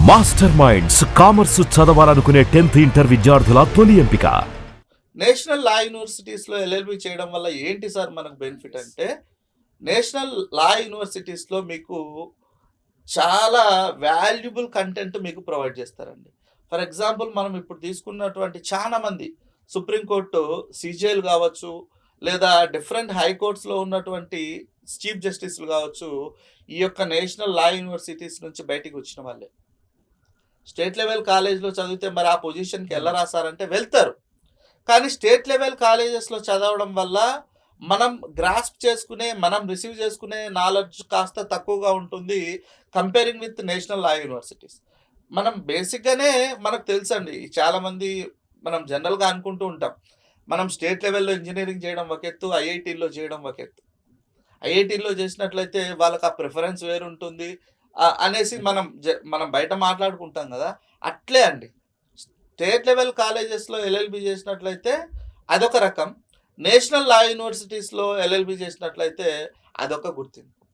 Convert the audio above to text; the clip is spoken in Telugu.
మాస్టర్ మైండ్స్ కామర్స్ చదవాలనుకునే 10th ఇంటర్ విద్యార్థుల తొలి ఎంపిక. నేషనల్ లా యూనివర్సిటీస్లో ఎల్ఎల్బి చేయడం వల్ల ఏంటి సార్ మనకు బెనిఫిట్ అంటే, నేషనల్ లా యూనివర్సిటీస్లో మీకు చాలా వాల్యుబుల్ కంటెంట్ మీకు ప్రొవైడ్ చేస్తారండి. ఫర్ ఎగ్జాంపుల్ మనం ఇప్పుడు తీసుకున్నటువంటి చాలా మంది సుప్రీంకోర్టు సీజేలు కావచ్చు, లేదా డిఫరెంట్ హైకోర్ట్స్లో ఉన్నటువంటి చీఫ్ జస్టిస్లు కావచ్చు, ఈ యొక్క నేషనల్ లా యూనివర్సిటీస్ నుంచి బయటికి వచ్చిన వాళ్ళే. స్టేట్ లెవెల్ కాలేజ్లో చదివితే మరి ఆ పొజిషన్కి ఎలా రాసారంటే వెళ్తారు. కానీ స్టేట్ లెవెల్ కాలేజెస్లో చదవడం వల్ల మనం గ్రాస్ప్ చేసుకునే, మనం రిసీవ్ చేసుకునే నాలెడ్జ్ కాస్త తక్కువగా ఉంటుంది comparing with national law universities. మనం బేసిక్గానే మనకు తెలుసండి, చాలామంది మనం జనరల్గా అనుకుంటూ ఉంటాం, మనం స్టేట్ లెవెల్లో ఇంజనీరింగ్ చేయడం ఒక ఎత్తు, ఐఐటీల్లో చేయడం ఒక ఎత్తు. ఐఐటీల్లో చేసినట్లయితే వాళ్ళకి ఆ ప్రిఫరెన్స్ వేరుంటుంది అనేసి మనం బయట మాట్లాడుకుంటాం కదా. అట్లే అండి, స్టేట్ లెవెల్ కాలేజెస్లో ఎల్ఎల్బి చేసినట్లయితే అదొక రకం, నేషనల్ లా యూనివర్సిటీస్లో ఎల్ఎల్బి చేసినట్లయితే అదొక గుర్తింపు.